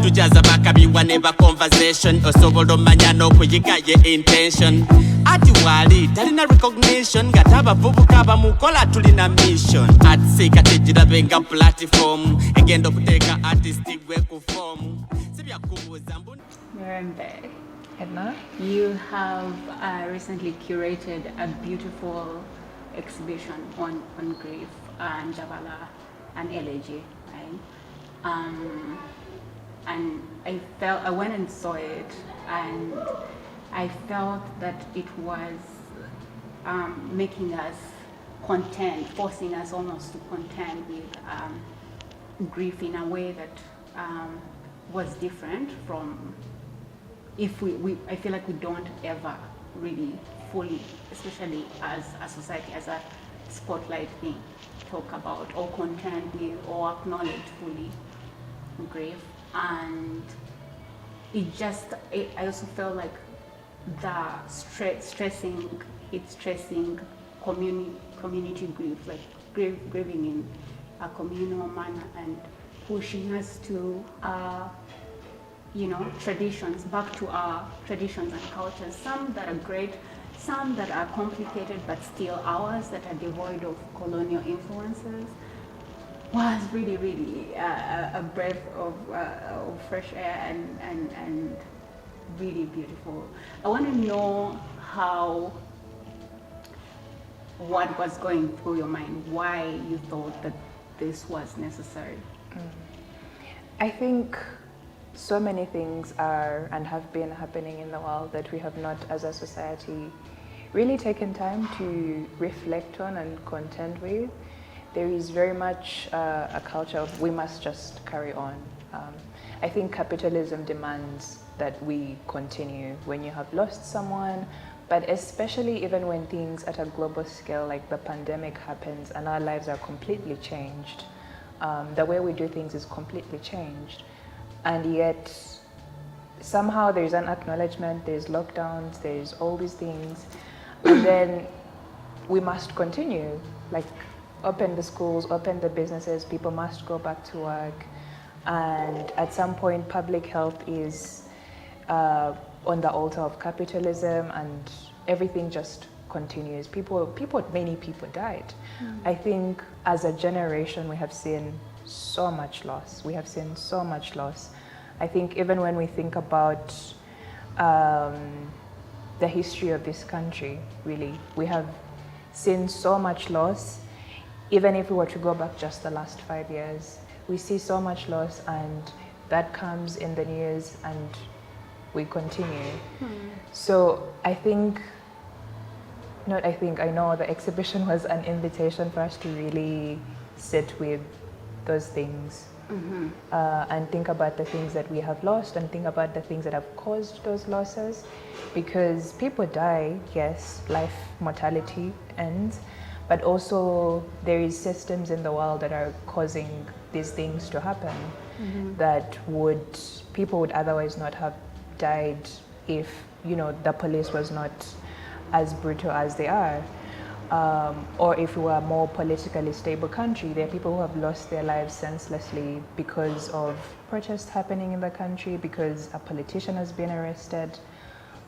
tujaza bakabiwa neba conversation osobola omanya n'okuyiga ye intention ati wali talina recognition gataba vubuka bamukola tulina mission Artsy kati girabe nga platform egenda okuteeka artistic gwe ku form sibyakubuuza mbuni Mirembe, Edna? you have recently curated a beautiful exhibition on grief and Jabala and elegy, right? And I went and saw it, and I felt that it was making us contend, forcing us almost to contend with grief in a way that was different from if I feel like we don't ever really fully, especially as a society, as a spotlight thing, talk about or contend with or acknowledge fully grief. And I also felt like the stressing community grief, like grieving in a communal manner and pushing us to traditions, back to our traditions and cultures, some that are great, some that are complicated but still ours, that are devoid of colonial influences, was really, really a breath of fresh air and really beautiful. I want to know what was going through your mind, why you thought that this was necessary. I think so many things are and have been happening in the world that we have not, as a society, really taken time to reflect on and contend with. There is very much a culture of we must just carry on. I think capitalism demands that we continue when you have lost someone, but especially even when things at a global scale like the pandemic happens and our lives are completely changed. The way we do things is completely changed. And yet, somehow there's an acknowledgement, there's lockdowns, there's all these things. And then we must continue, like open the schools, open the businesses, people must go back to work. And at some point, public health is on the altar of capitalism and everything just continues. Many people died. I think as a generation, we have seen so much loss. I think even when we think about the history of this country, really, we have seen so much loss. Even if we were to go back just the last 5 years, we see so much loss, and that comes in the news and we continue. So I know the exhibition was an invitation for us to really sit with those things and think about the things that we have lost and think about the things that have caused those losses, because people die, yes, life mortality ends, but also there is systems in the world that are causing these things to happen that people would otherwise not have died if the police was not as brutal as they are. Or if we were a more politically stable country, there are people who have lost their lives senselessly because of protests happening in the country, because a politician has been arrested.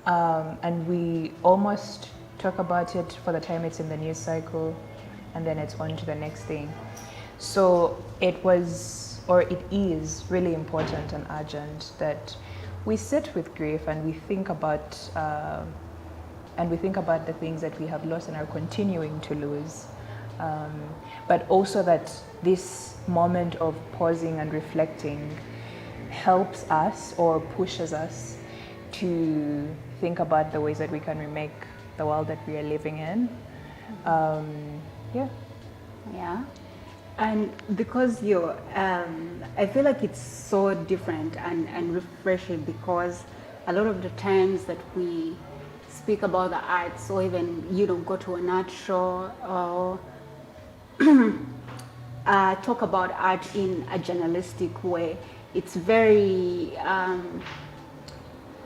And we almost talk about it for the time it's in the news cycle, and then it's on to the next thing. So it is really important and urgent that we sit with grief and we think about the things that we have lost and are continuing to lose. But also that this moment of pausing and reflecting helps us or pushes us to think about the ways that we can remake the world that we are living in. Yeah. And because I feel like it's so different and refreshing, because a lot of the times that we speak about the arts, or even go to an art show or talk about art in a journalistic way, it's very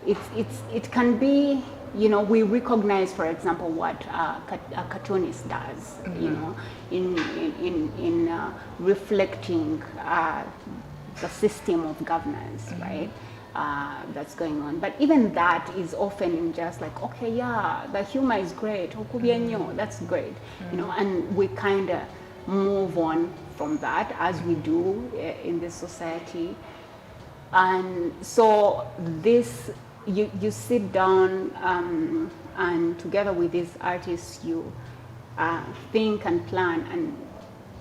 it can be, we recognize, for example, what a cartoonist does, in reflecting the system of governance, right? That's going on. But even that is often just like, okay, yeah, the humor is great, that's great, you know, and we kind of move on from that as we do in this society. And so this, you sit down and together with these artists, you think and plan and,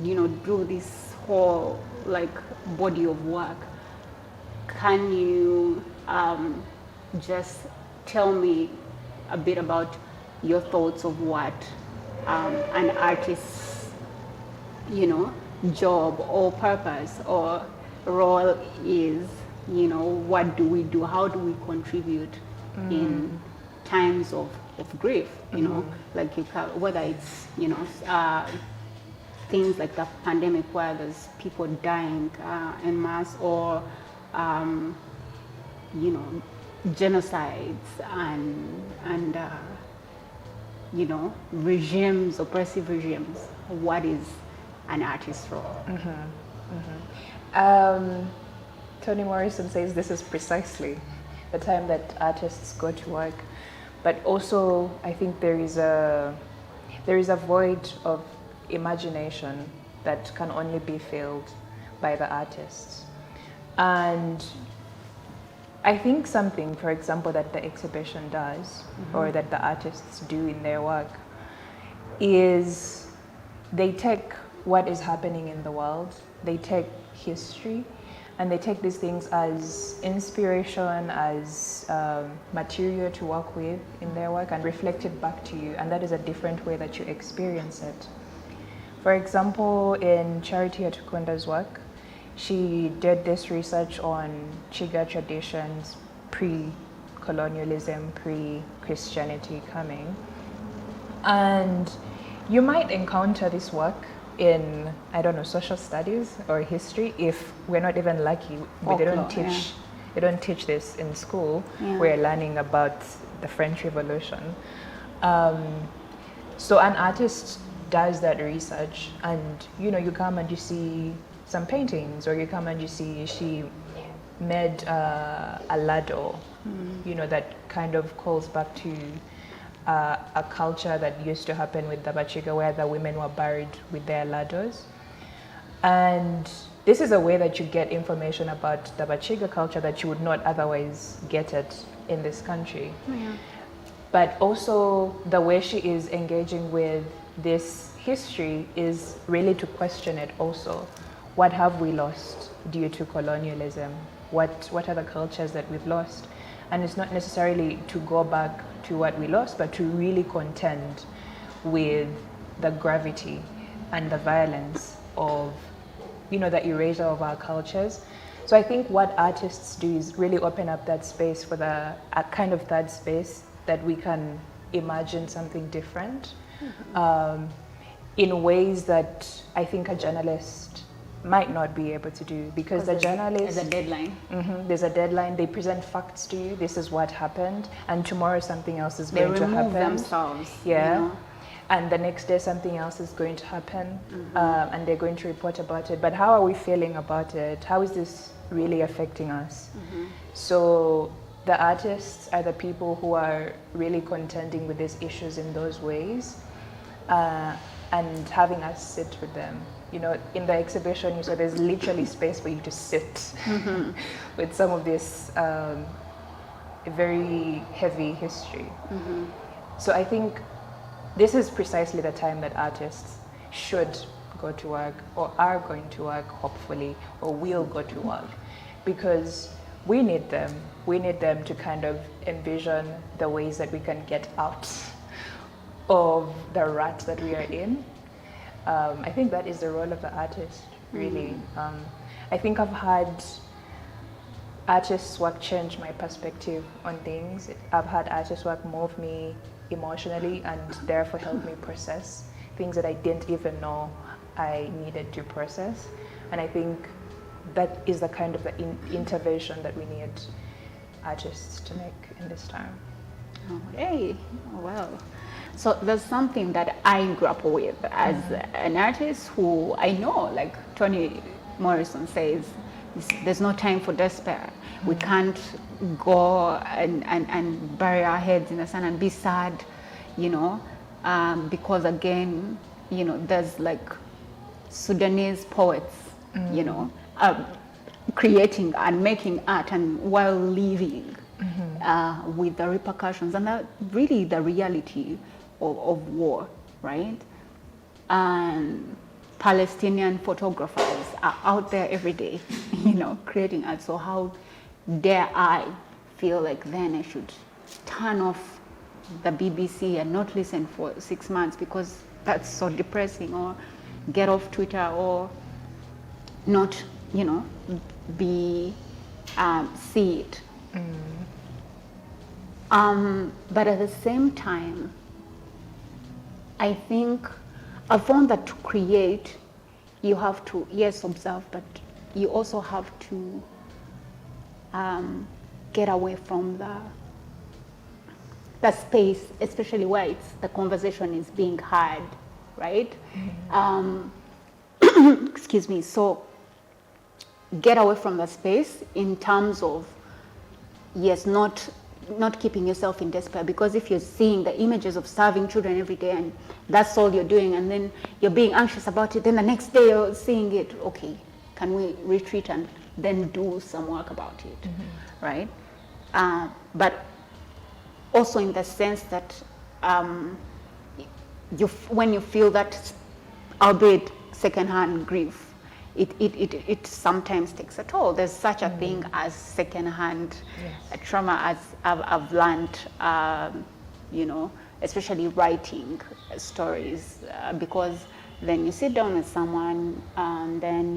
you know, do this whole like body of work. Can you just tell me a bit about your thoughts of what an artist's, you know, job or purpose or role is? You know, what do we do? How do we contribute in times of grief? You know, like whether it's, you know, things like the pandemic where there's people dying en masse, or you know, genocides and you know, regimes, oppressive regimes. What is an artist's role? Toni Morrison says this is precisely the time that artists go to work, but also I think there is a void of imagination that can only be filled by the artists. And I think something, for example, that the exhibition does, or that the artists do in their work, is they take what is happening in the world, they take history, and they take these things as inspiration, as material to work with in their work, and reflect it back to you. And that is a different way that you experience it. For example, in Charity Atukunda's work, she did this research on Chiga traditions, pre-colonialism, pre-Christianity coming. And you might encounter this work in, I don't know, social studies or history, if we're not even lucky. They don't teach this in school. We're learning about the French Revolution. So an artist does that research, and you know, you come and you see some paintings, or you come and you see she made a ladle, you know, that kind of calls back to a culture that used to happen with the Bachiga, where the women were buried with their ladles. And this is a way that you get information about the Bachiga culture that you would not otherwise get it in this country. But also the way she is engaging with this history is really to question it also. What have we lost due to colonialism? What are the cultures that we've lost? And it's not necessarily to go back to what we lost, but to really contend with the gravity and the violence of, you know, the erasure of our cultures. So I think what artists do is really open up that space for a kind of third space that we can imagine something different in ways that I think a journalist might not be able to do, because the journalist... There's a deadline. There's a deadline. They present facts to you. This is what happened. And tomorrow something else is going to happen. They remove themselves. Yeah. You know? And the next day something else is going to happen. And they're going to report about it. But how are we feeling about it? How is this really affecting us? So the artists are the people who are really contending with these issues in those ways, and having us sit with them. You know, in the exhibition, you saw there's literally space for you to sit with some of this very heavy history. So I think this is precisely the time that artists should go to work, or are going to work, hopefully, or will go to work, because we need them. We need them to kind of envision the ways that we can get out of the rut that we are in. I think that is the role of the artist, really. I think I've had artists' work change my perspective on things. I've had artists' work move me emotionally and therefore help me process things that I didn't even know I needed to process. And I think that is the kind of the intervention that we need artists to make in this time. Okay, well. So there's something that I grapple with as an artist who I know, like Toni Morrison says, There's no time for despair. We can't go and bury our heads in the sand and be sad, because again, there's like Sudanese poets, creating and making art and while living with the repercussions and really the reality of war, right? And Palestinian photographers are out there every day, creating art. So how dare I feel like then I should turn off the BBC and not listen for 6 months because that's so depressing, or get off Twitter, or not, see it. But at the same time, I think I found that to create, you have to, yes, observe, but you also have to get away from the space, especially where the conversation is being had, right? Excuse me. So get away from the space in terms of, yes, not keeping yourself in despair, because if you're seeing the images of starving children every day and that's all you're doing, and then you're being anxious about it, then the next day you're seeing it, okay, can we retreat and then do some work about it, right? But also in the sense that when you feel that, albeit secondhand grief, it sometimes takes a toll. There's such a thing as secondhand trauma, as I've learned, especially writing stories, because then you sit down with someone and then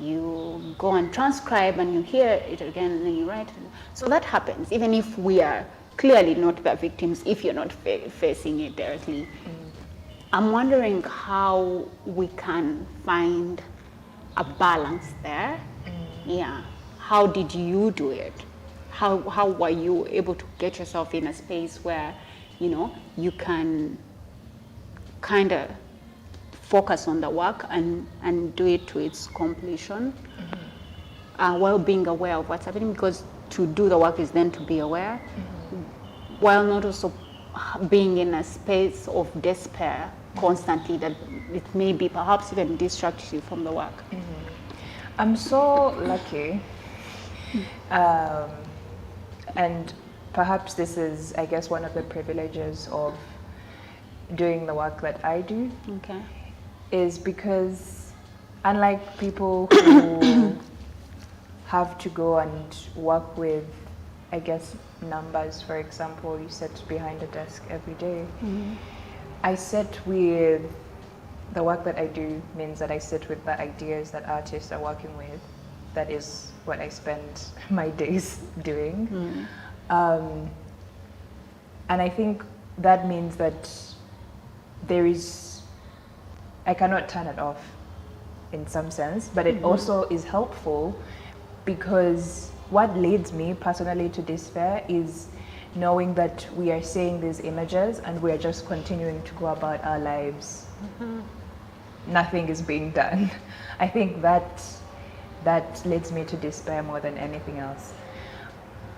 you go and transcribe and you hear it again and then you write. So that happens, even if we are clearly not the victims, if you're not facing it directly. I'm wondering how we can find a balance there. Yeah. How did you do it? How were you able to get yourself in a space where, you can kind of focus on the work and do it to its completion, while being aware of what's happening, because to do the work is then to be aware, while not also being in a space of despair constantly, that it may be perhaps even distract you from the work. I'm so lucky, and perhaps this is, I guess, one of the privileges of doing the work that I do, is because unlike people who have to go and work with, I guess, numbers, for example, you sit behind a desk every day. I sit with, the work that I do means that I sit with the ideas that artists are working with. That is what I spend my days doing. And I think that means that I cannot turn it off in some sense, but it also is helpful, because what leads me personally to despair is knowing that we are seeing these images and we are just continuing to go about our lives. Nothing is being done. I think that leads me to despair more than anything else.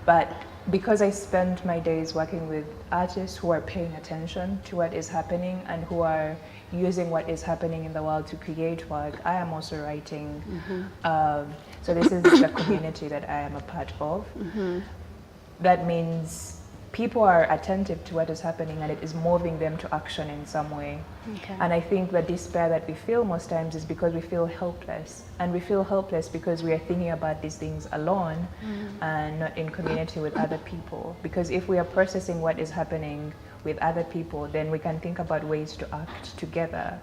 But because I spend my days working with artists who are paying attention to what is happening and who are using what is happening in the world to create work, I am also writing. So this is the community that I am a part of. That means people are attentive to what is happening and it is moving them to action in some way. And I think the despair that we feel most times is because we feel helpless. And we feel helpless because we are thinking about these things alone and not in community with other people. Because if we are processing what is happening with other people, then we can think about ways to act together,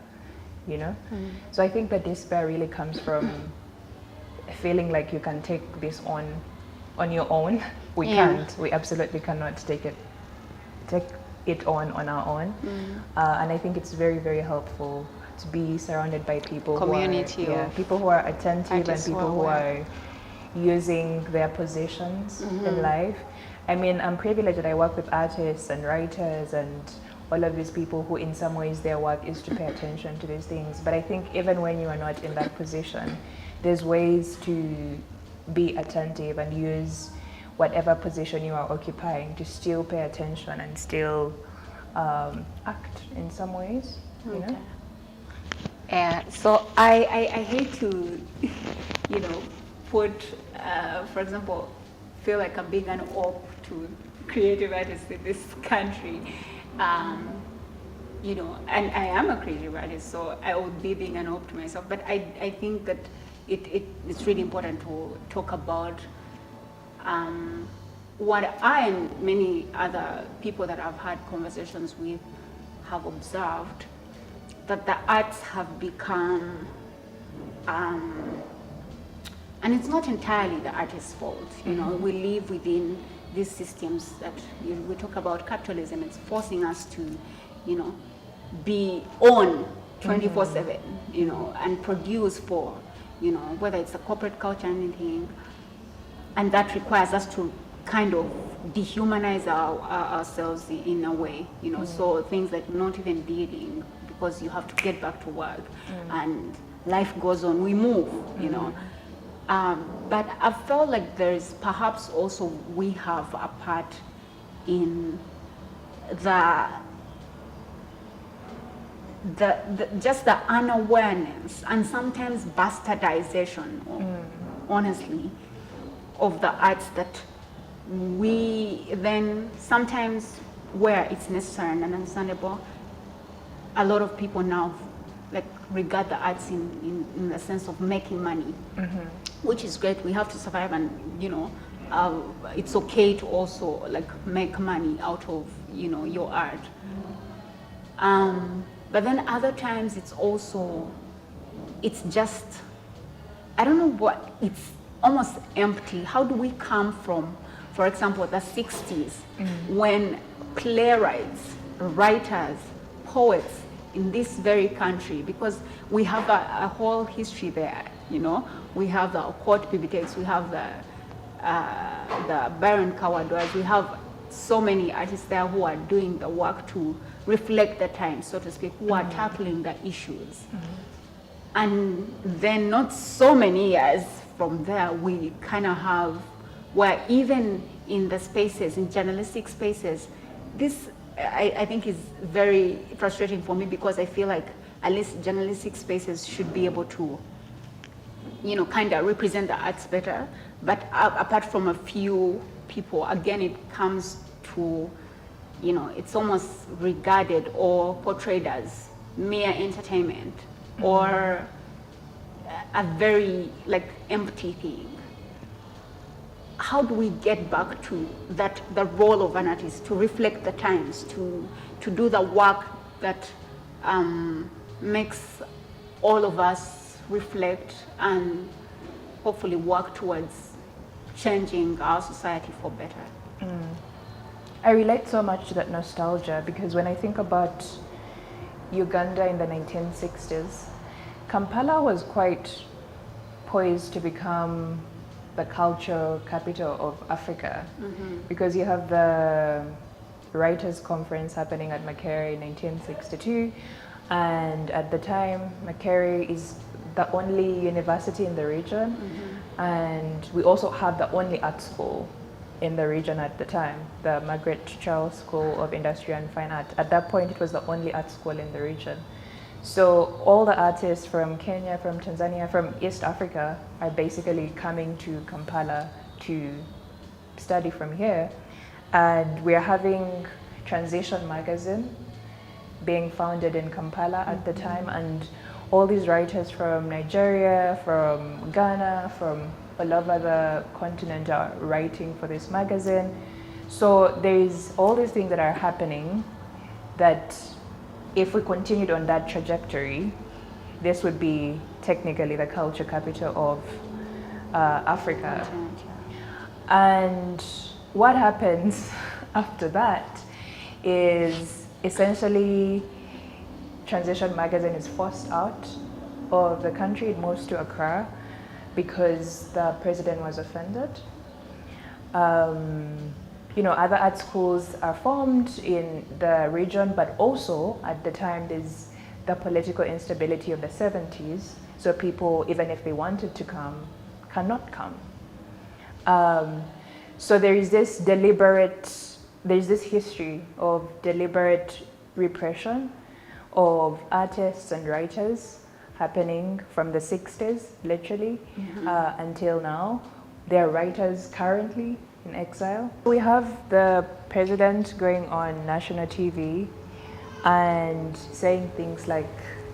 So I think that despair really comes from feeling like you can take this on your own. We can't. We absolutely cannot take it on our own. And I think it's very, very helpful to be surrounded by people people who are attentive and people who are using their positions in life. I mean, I'm privileged that I work with artists and writers and all of these people who in some ways their work is to pay attention to these things. But I think even when you are not in that position, there's ways to be attentive and use whatever position you are occupying to still pay attention and still act in some ways, you know? So I hate to, put, for example, feel like I'm being an op to creative artists in this country. And I am a creative artist, so I would be being an op to myself. But I think that it's really important to talk about what I and many other people that I've had conversations with have observed, that the arts have become, and it's not entirely the artist's fault. We live within these systems that we talk about. Capitalism, it's forcing us to, be on 24/7, and produce for, whether it's a corporate culture or anything, and that requires us to kind of dehumanize ourselves in a way, so things like not even dealing, because you have to get back to work, and life goes on, we move, but I felt like there is perhaps also we have a part in just the unawareness and sometimes bastardization, honestly, of the arts, that we then sometimes, where it's necessary and understandable, a lot of people now regard the arts in the sense of making money, which is great. We have to survive, and it's okay to also make money out of your art. But then other times it's just, I don't know what, it's almost empty. How do we come from, for example, the 60s, when playwrights, writers, poets in this very country, because we have a whole history there, we have the Okot Bibliothèques, we have the Baron Kawadwas, we have so many artists there who are doing the work to reflect the time, so to speak, who are tackling the issues. And then not so many years from there, we kind of have, where even in the spaces, in journalistic spaces, this I think is very frustrating for me, because I feel like at least journalistic spaces should be able to, kind of represent the arts better. But apart from a few people, again, it comes to, it's almost regarded or portrayed as mere entertainment, or a very empty thing. How do we get back to that, the role of an artist, to reflect the times, to do the work that makes all of us reflect and hopefully work towards changing our society for better? I relate so much to that nostalgia, because when I think about Uganda in the 1960s, Kampala was quite poised to become the cultural capital of Africa, because you have the Writers' Conference happening at Makerere in 1962, and at the time Makerere is the only university in the region, and we also have the only art school in the region at the time, the Margaret Charles School of Industry and Fine Art. At that point, it was the only art school in the region. So all the artists from Kenya, from Tanzania, from East Africa are basically coming to Kampala to study from here. And we're having Transition magazine being founded in Kampala at the time, and all these writers from Nigeria, from Ghana, from all over the continent are writing for this magazine. So there's all these things that are happening that if we continued on that trajectory, this would be technically the culture capital of Africa. And what happens after that is essentially Transition magazine is forced out of the country. It moves to Accra because the president was offended. Other art schools are formed in the region, but also at the time there's the political instability of the 70s, So people, even if they wanted to come, cannot come. So there's this history of deliberate repression of artists and writers happening from the 60s, literally, until now. There are writers currently in exile. We have the president going on national TV and saying things like,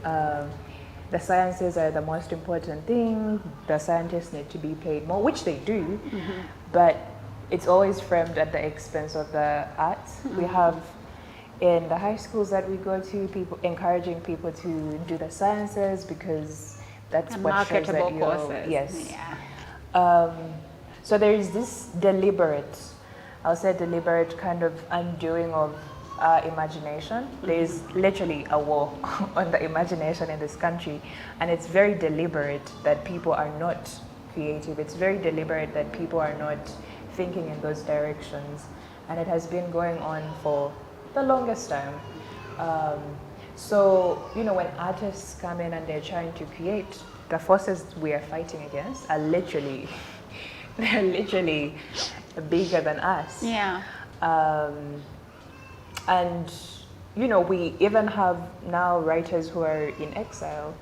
the sciences are the most important thing, the scientists need to be paid more, which they do, but it's always framed at the expense of the arts. We have in the high schools that we go to, people encouraging people to do the sciences because that's And what shows that marketable you're, courses. yes. Yeah. So there is this deliberate kind of undoing of our imagination. There is literally a war on the imagination in this country, and it's very deliberate that people are not creative. It's very deliberate that people are not thinking in those directions, and it has been going on for the longest time. So, you know, when artists come in and they're trying to create, the forces we are fighting against are literally, they're literally bigger than us. Yeah. And, you know, we even have now writers who are in exile.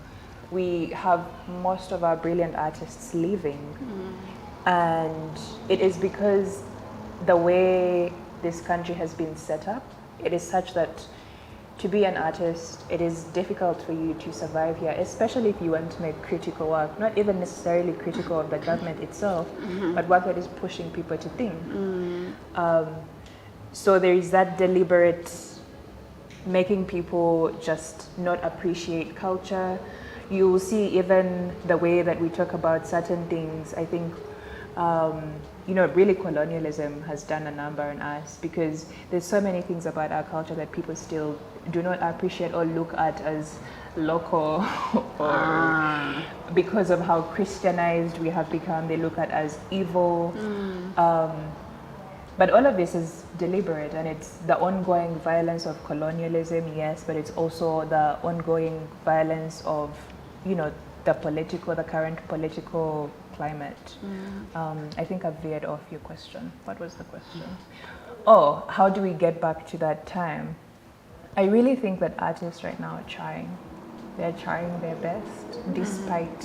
We have most of our brilliant artists leaving. And it is because the way this country has been set up, it is such that to be an artist, it is difficult for you to survive here, especially if you want to make critical work, not even necessarily critical of the government itself, but work that is pushing people to think. So there is that deliberate making people just not appreciate culture. You will see even the way that we talk about certain things, I think, you know, really colonialism has done a number on us, because there's so many things about our culture that people still do not appreciate or look at as local, or because of how Christianized we have become, they look at as evil. But all of this is deliberate, and it's the ongoing violence of colonialism, yes, but it's also the ongoing violence of, you know, the current political climate. I think I've veered off your question. What was the question? Oh, how do we get back to that time? I really think that artists right now are trying. They're trying their best, despite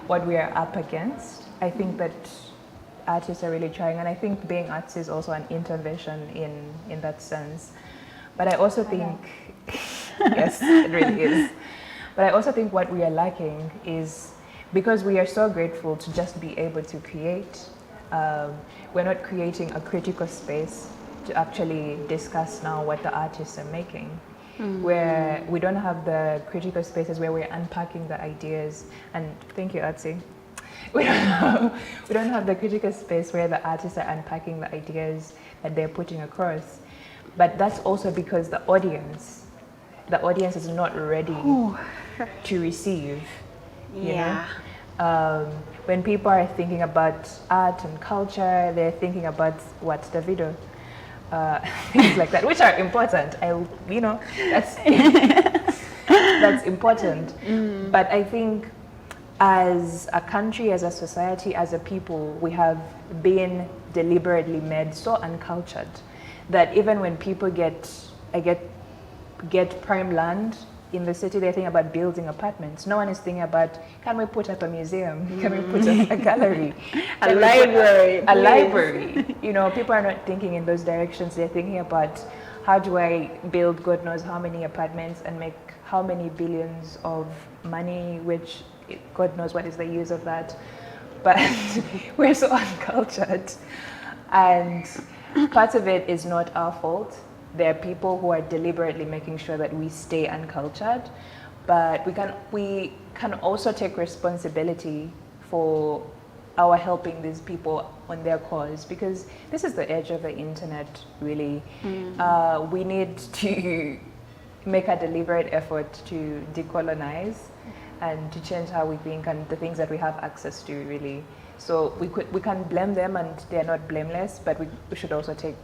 what we are up against. I think that artists are really trying, and I think being artists is also an intervention in that sense. But I also think, yes, it really is. But I also think what we are lacking is, because we are so grateful to just be able to create, we're not creating a critical space to actually discuss now what the artists are making. Where we don't have the critical spaces where we're unpacking the ideas. And thank you, Artsy. We don't have the critical space where the artists are unpacking the ideas that they're putting across. But that's also because the audience is not ready to receive. You know? When people are thinking about art and culture, they're thinking about what, the video, things like that, which are important. That's that's important. But I think as a country, as a society, as a people, we have been deliberately made so uncultured that even when people get prime land in the city, they're thinking about building apartments. No one is thinking about, can we put up a museum? Can we put up a gallery? A library. A library. You know, people are not thinking in those directions. They're thinking about, how do I build God knows how many apartments and make how many billions of money, which God knows what is the use of that. But we're so uncultured. And part of it is not our fault. There are people who are deliberately making sure that we stay uncultured, but we can also take responsibility for our helping these people on their cause, because this is the edge of the internet, really. We need to make a deliberate effort to decolonize and to change how we think and the things that we have access to, really. So we can blame them, and they're not blameless, but we should also take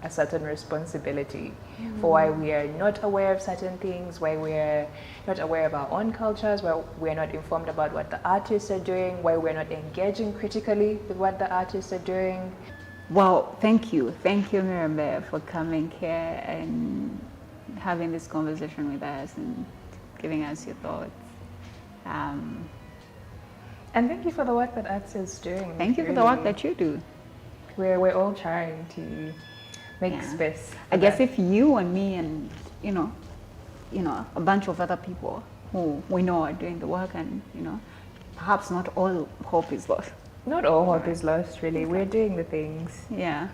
a certain responsibility for why we are not aware of certain things, why we're not aware of our own cultures, why we're not informed about what the artists are doing, why we're not engaging critically with what the artists are doing. Well, thank you. Thank you, Mirembe, for coming here and having this conversation with us and giving us your thoughts. And thank you for the work that Artsy is doing. Thank you for the work that you do. We're all trying to make space. I guess if you and me and, a bunch of other people who we know are doing the work and, perhaps not all hope is lost. Not all hope is lost, really. We're doing the things. Yeah.